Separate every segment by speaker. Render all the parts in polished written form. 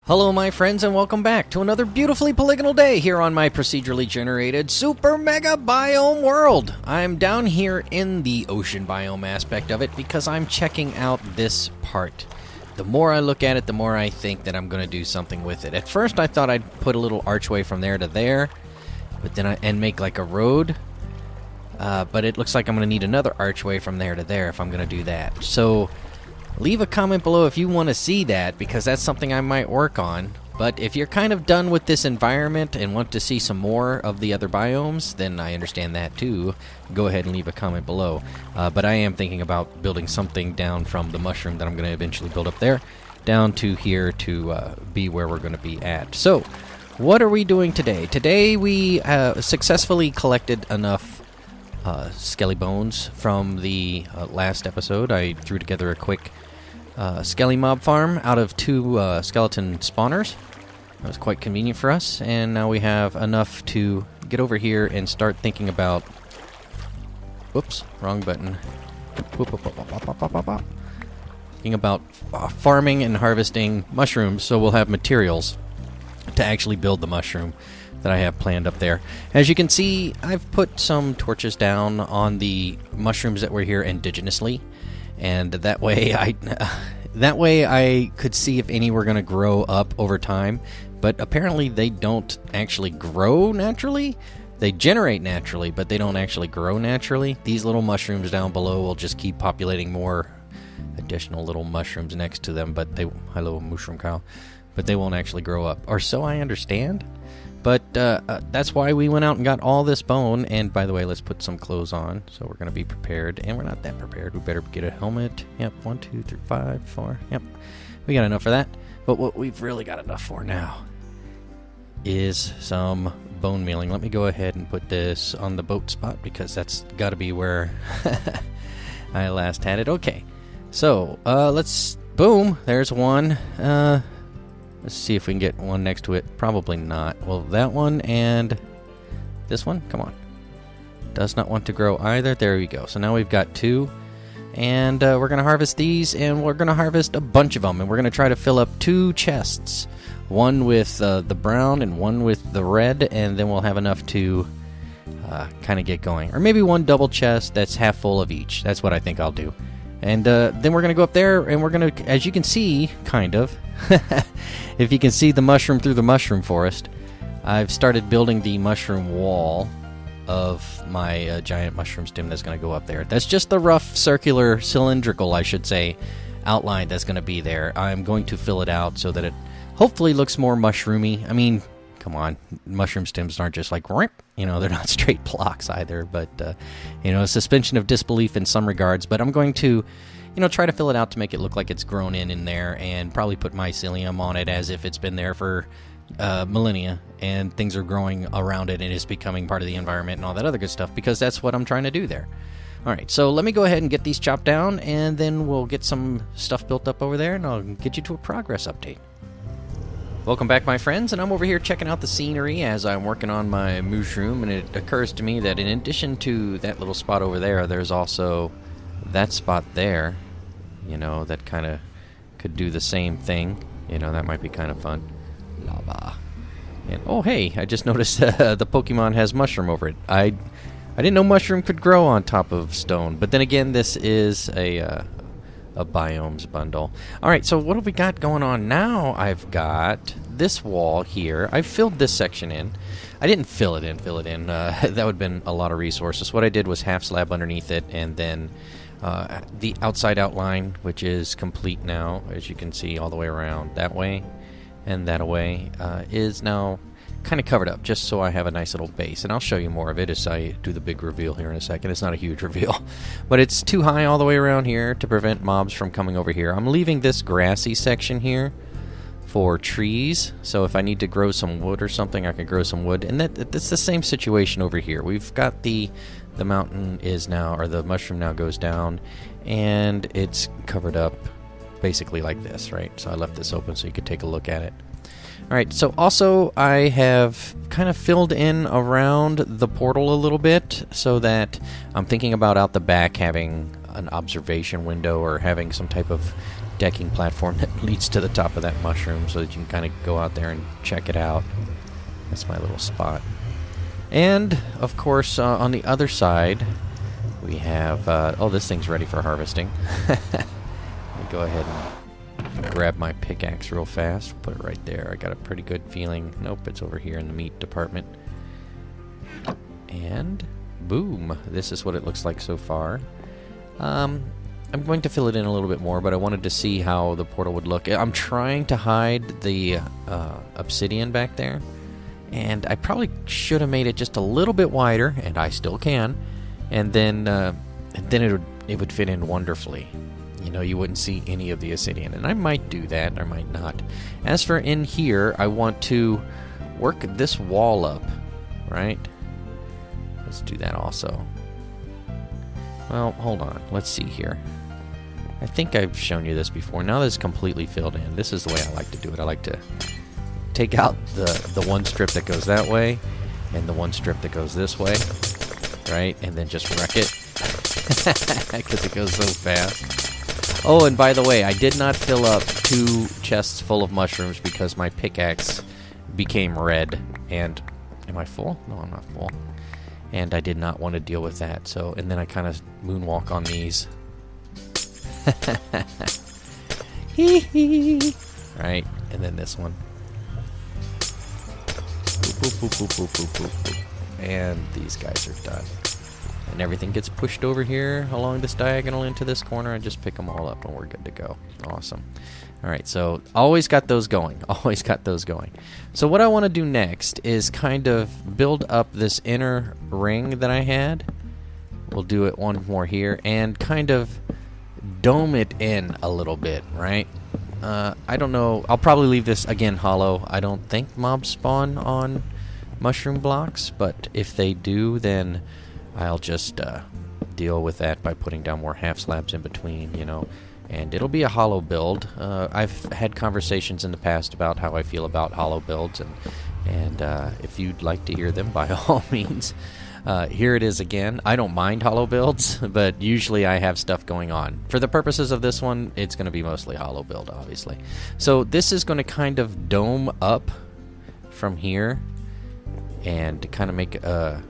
Speaker 1: Hello my friends and welcome back to another beautifully polygonal day here on my procedurally generated super mega biome world. I'm down here in the ocean biome aspect of it because I'm checking out this part. The more I look at it, the more I think that I'm going to do something with it. At first I thought I'd put a little archway from there to there, but then and make like a road. But it looks like I'm going to need another archway from there to there if I'm going to do that. So leave a comment below if you want to see that, because that's something I might work on. But if you're kind of done with this environment and want to see some more of the other biomes, then I understand that too. Go ahead and leave a comment below. But I am thinking about building something down from the mushroom that I'm going to eventually build up there, down to here to be where we're going to be at. So, what are we doing today? Today we successfully collected enough skelly bones from the last episode. I threw together a quick skelly mob farm out of 2 skeleton spawners. That was quite convenient for us, and now we have enough to get over here and start thinking about... Whoops, wrong button. Thinking about farming and harvesting mushrooms, so we'll have materials to actually build the mushroom that I have planned up there. As you can see, I've put some torches down on the mushrooms that were here indigenously, and that way I could see if any were going to grow up over time. But apparently they don't actually grow naturally. They generate naturally, but they don't actually grow naturally. These little mushrooms down below will just keep populating more additional little mushrooms next to them, but they... Hello, mushroom cow. But they won't actually grow up, or so I understand. But that's why we went out and got all this bone. And by the way, let's put some clothes on, so we're going to be prepared. And we're not that prepared. We better get a helmet. Yep, 1, 2, 3, 5, 4. Yep, we got enough for that. But what we've really got enough for now is some bone mealing. Let me go ahead and put this on the boat spot, because that's got to be where I last had it. Okay, so let's... Boom, there's one. Let's see if we can get one next to it. Probably not. Well, that one and this one, come on. Does not want to grow either. There we go. So now we've got 2. And we're going to harvest these, and we're going to harvest a bunch of them. And we're going to try to fill up 2 chests. One with the brown and one with the red. And then we'll have enough to kind of get going. Or maybe 1 double chest that's half full of each. That's what I think I'll do. And then we're going to go up there, and we're going to, as you can see, kind of, if you can see the mushroom through the mushroom forest, I've started building the mushroom wall of my giant mushroom stem that's going to go up there. That's just the rough circular, cylindrical, I should say, outline that's going to be there. I'm going to fill it out so that it hopefully looks more mushroomy. I mean, come on, mushroom stems aren't just like, you know, they're not straight blocks either, but, you know, a suspension of disbelief in some regards. But I'm going to, you know, try to fill it out to make it look like it's grown in there, and probably put mycelium on it as if it's been there for millennia, and things are growing around it and it's becoming part of the environment and all that other good stuff, because that's what I'm trying to do there. All right, so let me go ahead and get these chopped down, and then we'll get some stuff built up over there, and I'll get you to a progress update. Welcome back, my friends, and I'm over here checking out the scenery as I'm working on my mushroom, and it occurs to me that in addition to that little spot over there, there's also that spot there, you know, that kind of could do the same thing. You know, that might be kind of fun. Lava. And, oh, hey, I just noticed the Pokemon has mushroom over it. I didn't know mushroom could grow on top of stone, but then again, this is a biomes bundle. Alright, so what have we got going on now? I've got this wall here. I filled this section in. I didn't fill it in. That would have been a lot of resources. What I did was half slab underneath it, and then the outside outline, which is complete now, as you can see all the way around that way and that away, is now kind of covered up, just so I have a nice little base. And I'll show you more of it as I do the big reveal here in a second. It's not a huge reveal, but it's too high all the way around here to prevent mobs from coming over here. I'm leaving this grassy section here for trees, so if I need to grow some wood or something, I can grow some wood. And that's the same situation over here. We've got the mountain is now, or the mushroom now goes down, and it's covered up basically like this, right? So I left this open so you could take a look at it. Alright, so also I have kind of filled in around the portal a little bit, so that I'm thinking about out the back having an observation window, or having some type of decking platform that leads to the top of that mushroom so that you can kind of go out there and check it out. That's my little spot. And, of course, on the other side, we have... oh, this thing's ready for harvesting. Let me go ahead and grab my pickaxe real fast. Put it right there. I got a pretty good feeling. Nope, it's over here in the meat department. And, boom. This is what it looks like so far. I'm going to fill it in a little bit more, but I wanted to see how the portal would look. I'm trying to hide the obsidian back there. And I probably should have made it just a little bit wider, and I still can. And then it would fit in wonderfully. You know, you wouldn't see any of the obsidian. And I might do that, I might not. As for in here, I want to work this wall up, right? Let's do that also. Well, hold on. Let's see here. I think I've shown you this before. Now that it's completely filled in, this is the way I like to do it. I like to take out the one strip that goes that way and the one strip that goes this way, right? And then just wreck it because it goes so fast. Oh, and by the way, I did not fill up 2 chests full of mushrooms because my pickaxe became red. And am I full? No, I'm not full. And I did not want to deal with that. So, and then I kind of moonwalk on these. Hee hee. Right, and then this one. Boop, boop, boop, boop, boop, boop, boop. And these guys are done. And everything gets pushed over here along this diagonal into this corner and just pick them all up and we're good to go. Awesome. Alright, so always got those going. Always got those going. So what I want to do next is kind of build up this inner ring that I had. We'll do it one more here and kind of dome it in a little bit, right? I don't know. I'll probably leave this, again, hollow. I don't think mobs spawn on mushroom blocks, but if they do, then I'll just deal with that by putting down more half slabs in between, you know. And it'll be a hollow build. I've had conversations in the past about how I feel about hollow builds, and if you'd like to hear them, by all means, here it is again. I don't mind hollow builds, but usually I have stuff going on. For the purposes of this one, it's going to be mostly hollow build, obviously. So this is going to kind of dome up from here and kind of make the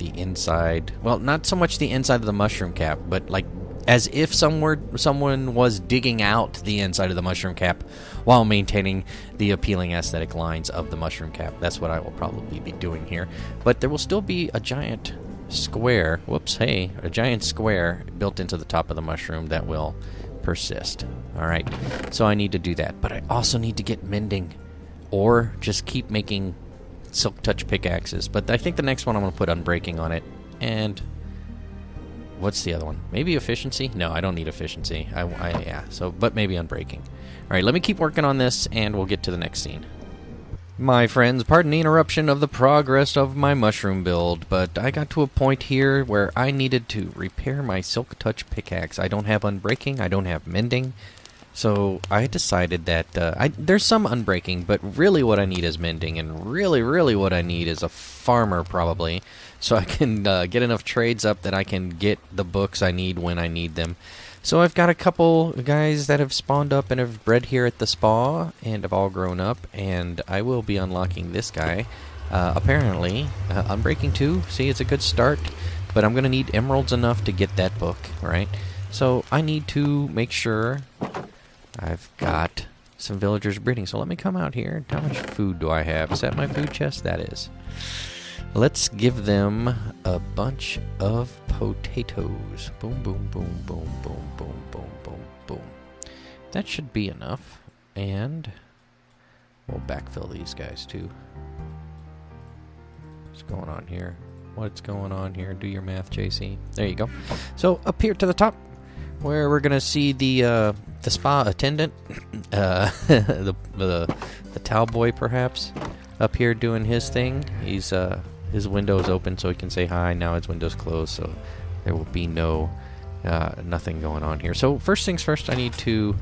Speaker 1: inside, well, not so much the inside of the mushroom cap, but like as if someone was digging out the inside of the mushroom cap while maintaining the appealing aesthetic lines of the mushroom cap. That's what I will probably be doing here. But there will still be a giant square, a giant square built into the top of the mushroom that will persist. Alright, so I need to do that. But I also need to get mending or just keep making silk touch pickaxes. But I think the next one I'm going to put unbreaking on it. And what's the other one? Maybe efficiency? No, I don't need efficiency. But maybe unbreaking. All right, let me keep working on this, and we'll get to the next scene. My friends, pardon the interruption of the progress of my mushroom build, but I got to a point here where I needed to repair my silk touch pickaxe. I don't have unbreaking. I don't have mending. So I decided that there's some unbreaking, but really what I need is mending, and really what I need is a farmer probably, so I can get enough trades up that I can get the books I need when I need them. So I've got a couple guys that have spawned up and have bred here at the spa and have all grown up, and I will be unlocking this guy. Apparently, unbreaking 2, see, it's a good start, but I'm going to need emeralds enough to get that book, right? So I need to make sure I've got some villagers breeding. So let me come out here. How much food do I have? Is that my food chest? That is. Let's give them a bunch of potatoes. Boom, boom, boom, boom, boom, boom, boom, boom, boom. That should be enough. And we'll backfill these guys too. What's going on here? What's going on here? Do your math, JC. There you go. So up here to the top, where we're gonna see the spa attendant, the towel boy perhaps, up here doing his thing. He's his window's open so he can say hi. Now his window's closed, so there will be nothing going on here. So first things first, I need to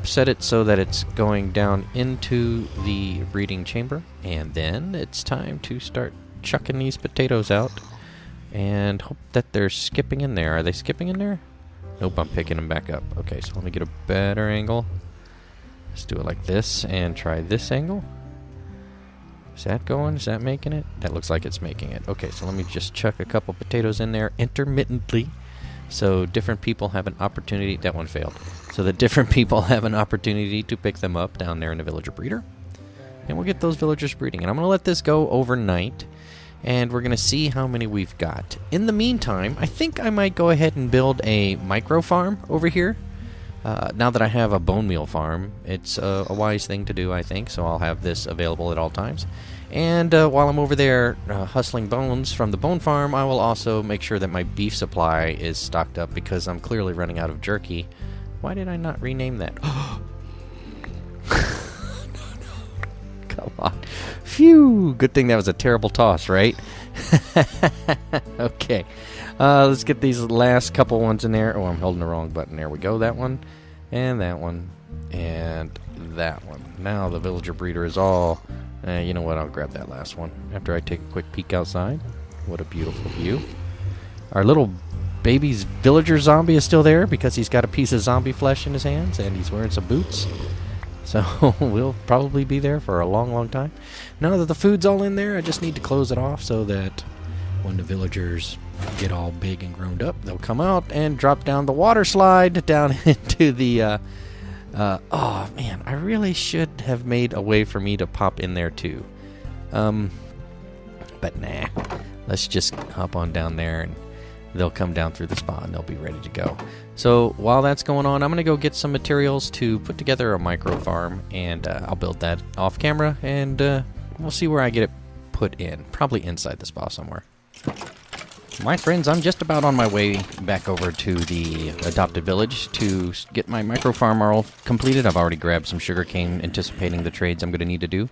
Speaker 1: set it so that it's going down into the breeding chamber, and then it's time to start chucking these potatoes out and hope that they're skipping in there. Are they skipping in there? Nope, I'm picking them back up. Okay, so let me get a better angle. Let's do it like this and try this angle. Is that going? Is that making it? That looks like it's making it. Okay, so let me just chuck a couple potatoes in there intermittently, so different people have an opportunity. That one failed. So that different people have an opportunity to pick them up down there in the villager breeder. And we'll get those villagers breeding. And I'm going to let this go overnight, and we're going to see how many we've got. In the meantime, I think I might go ahead and build a micro farm over here. Now that I have a bone meal farm, it's a wise thing to do, I think, so I'll have this available at all times. And while I'm over there hustling bones from the bone farm, I will also make sure that my beef supply is stocked up, because I'm clearly running out of jerky. Why did I not rename that? No. Come on. Phew! Good thing that was a terrible toss, right? Okay. Let's get these last couple ones in there. Oh, I'm holding the wrong button. There we go. That one. And that one. And that one. Now the villager breeder is all... you know what? I'll grab that last one after I take a quick peek outside. What a beautiful view. Our little baby's villager zombie is still there because he's got a piece of zombie flesh in his hands and he's wearing some boots. So we'll probably be there for a long, long time. Now that the food's all in there, I just need to close it off so that when the villagers get all big and grown up, they'll come out and drop down the water slide down into the... oh, man, I really should have made a way for me to pop in there, too. But nah. Let's just hop on down there, and they'll come down through the spa, and they'll be ready to go. So while that's going on, I'm going to go get some materials to put together a micro farm, and I'll build that off camera, and we'll see where I get it put in. Probably inside the spa somewhere. My friends, I'm just about on my way back over to the adopted village to get my micro farm all completed. I've already grabbed some sugarcane, anticipating the trades I'm going to need to do.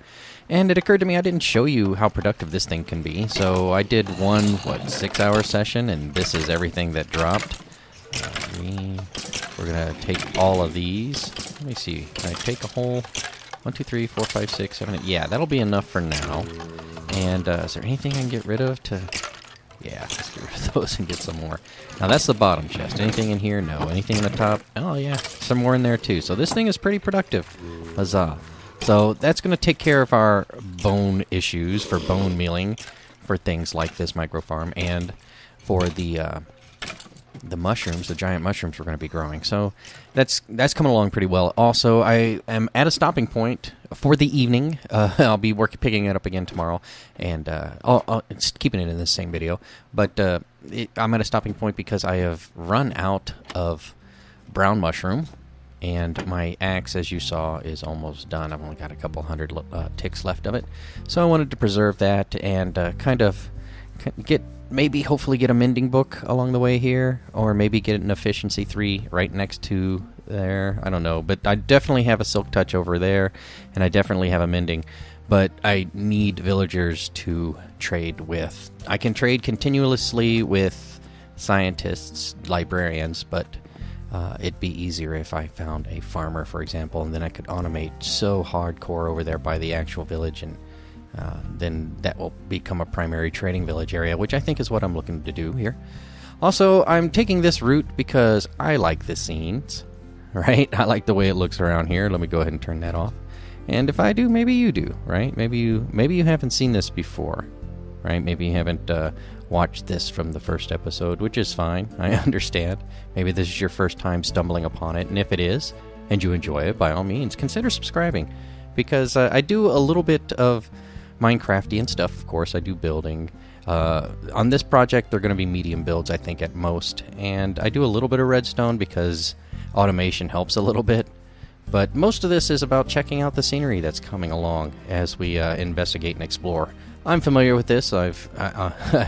Speaker 1: And it occurred to me I didn't show you how productive this thing can be. So I did one, 6-hour session, and this is everything that dropped. We're going to take all of these. Let me see. Can I take a whole 1, 2, 3, 4, 5, 6, 7, 8? Yeah, that'll be enough for now. And is there anything I can get rid of to... Yeah, let's get rid of those and get some more. Now, that's the bottom chest. Anything in here? No. Anything in the top? Oh, yeah. Some more in there, too. So this thing is pretty productive. Huzzah. So that's going to take care of our bone issues for bone mealing for things like this micro farm and for the mushrooms, the giant mushrooms we're going to be growing. So that's coming along pretty well. Also, I am at a stopping point for the evening. I'll be picking it up again tomorrow, and it's keeping it in the same video. But I'm at a stopping point because I have run out of brown mushroom, and my axe, as you saw, is almost done. I've only got a couple hundred ticks left of it. So I wanted to preserve that and kind of hopefully get a mending book along the way here, or maybe get an efficiency 3 right next to there. I don't know, but I definitely have a silk touch over there, and I definitely have a mending, but I need villagers to trade with. I can trade continuously with scientists, librarians, but it'd be easier if I found a farmer, for example, and then I could automate so hardcore over there by the actual village, and then that will become a primary trading village area, which I think is what I'm looking to do here. Also, I'm taking this route because I like the scenes, right? I like the way it looks around here. Let me go ahead and turn that off. And if I do, maybe you do, right? Maybe you haven't seen this before, right? Maybe you haven't watched this from the first episode, which is fine. I understand. Maybe this is your first time stumbling upon it, and if it is, and you enjoy it, by all means, consider subscribing, because I do a little bit of Minecraftian stuff, of course. I do building. On this project, they're going to be medium builds, I think, at most. And I do a little bit of redstone because automation helps a little bit. But most of this is about checking out the scenery that's coming along as we investigate and explore. I'm familiar with this.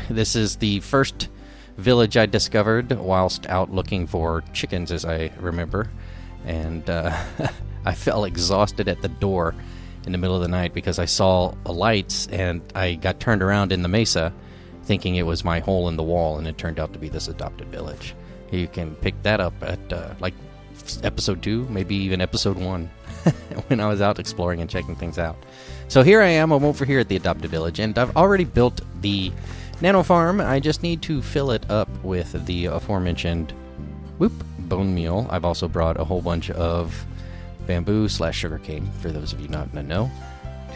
Speaker 1: This is the first village I discovered whilst out looking for chickens, as I remember. And I fell exhausted at the door in the middle of the night because I saw lights, and I got turned around in the mesa thinking it was my hole in the wall, and it turned out to be this adopted village. You can pick that up at like episode 2, maybe even episode 1 when I was out exploring and checking things out. So here I am. I'm over here at the adopted village, and I've already built the nano farm. I just need to fill it up with the aforementioned bone meal. I've also brought a whole bunch of bamboo / sugarcane, for those of you not in the know,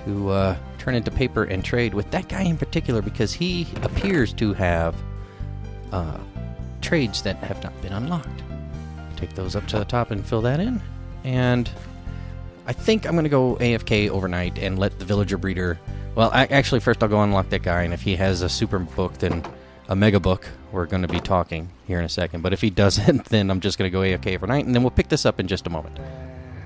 Speaker 1: to turn into paper and trade with that guy in particular, because he appears to have trades that have not been unlocked. Take those up to the top and fill that in. And I think I'm going to go AFK overnight and let the villager breeder... Well, actually, first I'll go unlock that guy, and if he has a super book, then a mega book, we're going to be talking here in a second. But if he doesn't, then I'm just going to go AFK overnight, and then we'll pick this up in just a moment.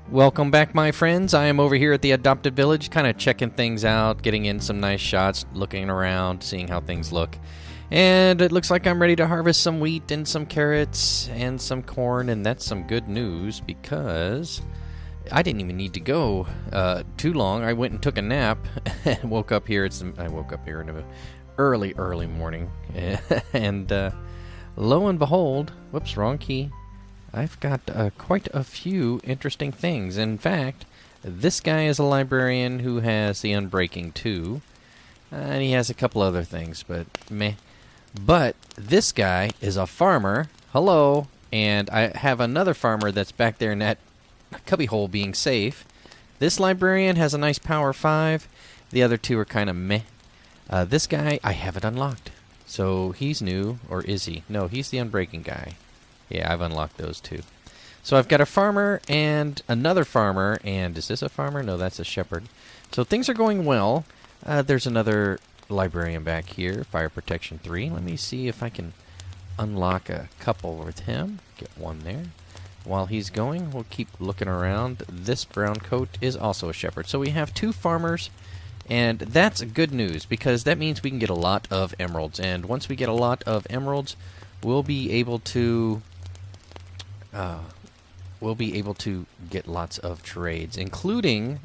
Speaker 1: Welcome back, my friends. I am over here at the adopted village, kind of checking things out, getting in some nice shots, looking around, seeing how things look. And it looks like I'm ready to harvest some wheat and some carrots and some corn, and that's some good news because I didn't even need to go too long. I went and took a nap and woke up here. I woke up here in an early morning, and lo and behold, whoops, wrong key. I've got quite a few interesting things. In fact, this guy is a librarian who has the Unbreaking 2, and he has a couple other things, but meh. But this guy is a farmer. Hello. And I have another farmer that's back there in that cubbyhole being safe. This librarian has a nice power 5. The other two are kind of meh. This guy, I haven't unlocked. So he's new, or is he? No, he's the Unbreaking guy. Yeah, I've unlocked those two. So I've got a farmer and another farmer, and is this a farmer? No, that's a shepherd. So things are going well. There's another librarian back here, Fire Protection 3. Let me see if I can unlock a couple with him. Get one there. While he's going, we'll keep looking around. This brown coat is also a shepherd. So we have 2 farmers, and that's good news because that means we can get a lot of emeralds. And once we get a lot of emeralds, we'll be able to get lots of trades, including.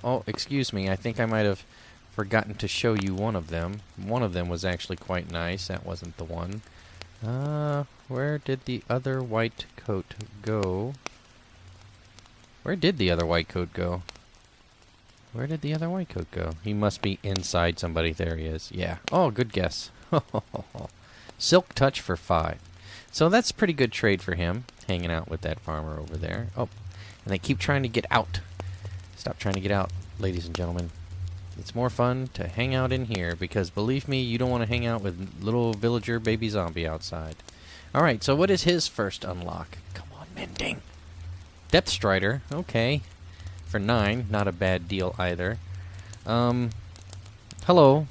Speaker 1: Oh, excuse me. I think I might have forgotten to show you one of them. One of them was actually quite nice. That wasn't the one. Where did the other white coat go? Where did the other white coat go? Where did the other white coat go? He must be inside somebody. There he is. Yeah. Oh, good guess. Silk Touch for 5. So that's a pretty good trade for him, hanging out with that farmer over there. Oh, and they keep trying to get out. Stop trying to get out, ladies and gentlemen. It's more fun to hang out in here because, believe me, you don't want to hang out with little villager baby zombie outside. Alright, so what is his first unlock? Come on, mending. Depth Strider, okay. For 9, not a bad deal either. Hello.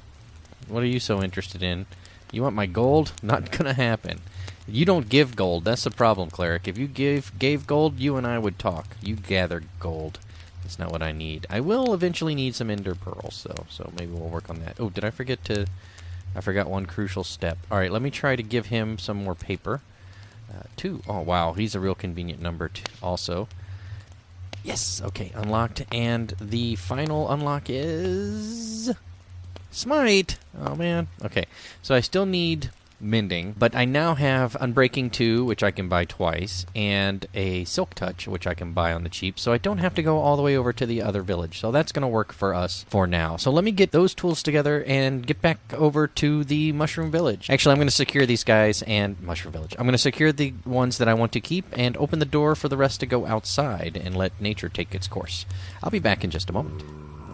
Speaker 1: What are you so interested in? You want my gold? Not gonna happen. You don't give gold. That's the problem, Cleric. If you gave gold, you and I would talk. You gather gold. That's not what I need. I will eventually need some ender pearls, though, so maybe we'll work on that. Oh, did I forget to... I forgot one crucial step. Alright, let me try to give him some more paper. 2. Oh, wow, he's a real convenient number, also. Yes, okay, unlocked. And the final unlock is... Smite! Oh, man. Okay, so I still need mending, but I now have Unbreaking 2, which I can buy twice, and a Silk Touch, which I can buy on the cheap, so I don't have to go all the way over to the other village. So that's going to work for us for now. So let me get those tools together and get back over to the Mushroom Village. Actually, I'm going to secure these guys and... Mushroom Village. I'm going to secure the ones that I want to keep and open the door for the rest to go outside and let nature take its course. I'll be back in just a moment.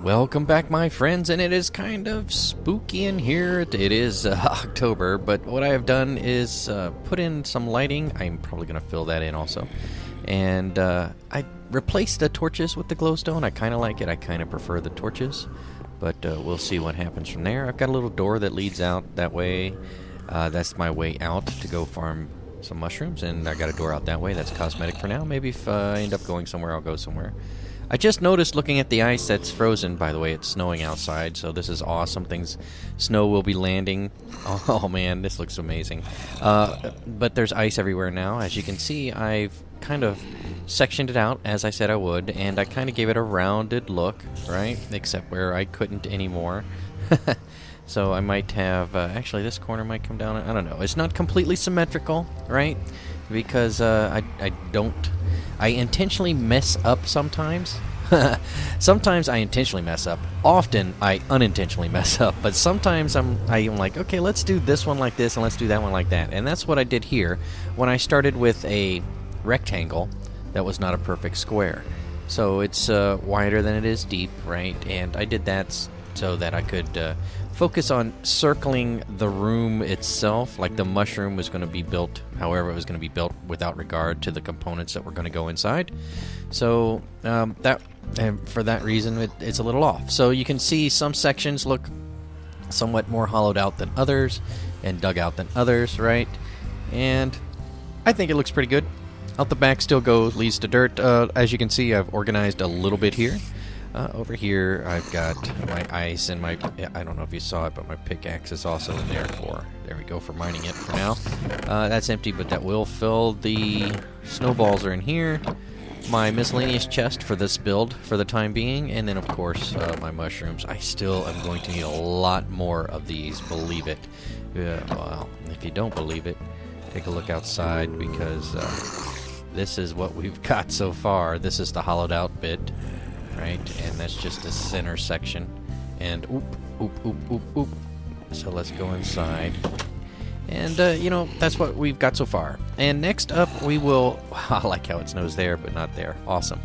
Speaker 1: Welcome back, my friends, and it is kind of spooky in here. It is October, but what I have done is put in some lighting. I'm probably going to fill that in also. And I replaced the torches with the glowstone. I kind of like it. I kind of prefer the torches, but we'll see what happens from there. I've got a little door that leads out that way. That's my way out to go farm some mushrooms, and I got a door out that way. That's cosmetic for now. Maybe if I end up going somewhere, I'll go somewhere. I just noticed looking at the ice that's frozen. By the way, it's snowing outside, so this is awesome. Snow will be landing. Oh man, this looks amazing. But there's ice everywhere now. As you can see, I've kind of sectioned it out as I said I would, and I kind of gave it a rounded look, right? Except where I couldn't anymore. So I might have... actually, this corner might come down. I don't know. It's not completely symmetrical, right? Because I intentionally mess up sometimes. Sometimes I intentionally mess up. Often I unintentionally mess up. But sometimes I'm like, okay, let's do this one like this and let's do that one like that. And that's what I did here when I started with a rectangle that was not a perfect square. So it's wider than it is deep, right? And I did that so that I could focus on circling the room itself. Like the mushroom was going to be built however it was going to be built without regard to the components that were going to go inside. So for that reason, it's a little off. So you can see some sections look somewhat more hollowed out than others and dug out than others, right? And I think it looks pretty good. Out the back still leads to dirt. As you can see, I've organized a little bit here. Over here, I've got my ice and I don't know if you saw it, but my pickaxe is also in there there we go, for mining it for now. That's empty, but that will fill. The snowballs are in here. My miscellaneous chest for this build for the time being, and then of course my mushrooms. I still am going to need a lot more of these, believe it. Well, if you don't believe it, take a look outside, because this is what we've got so far. This is the hollowed out bit, right? And that's just the center section. And oop. So let's go inside. And, that's what we've got so far. And next up, we will... I like how it snows there, but not there. Awesome.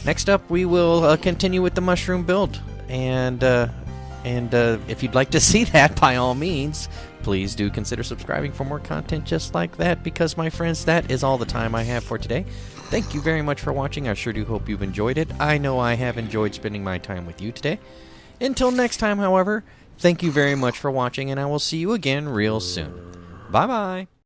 Speaker 1: Next up, we will continue with the mushroom build. And if you'd like to see that, by all means, please do consider subscribing for more content just like that. Because, my friends, that is all the time I have for today. Thank you very much for watching. I sure do hope you've enjoyed it. I know I have enjoyed spending my time with you today. Until next time, however, thank you very much for watching, and I will see you again real soon. Bye-bye.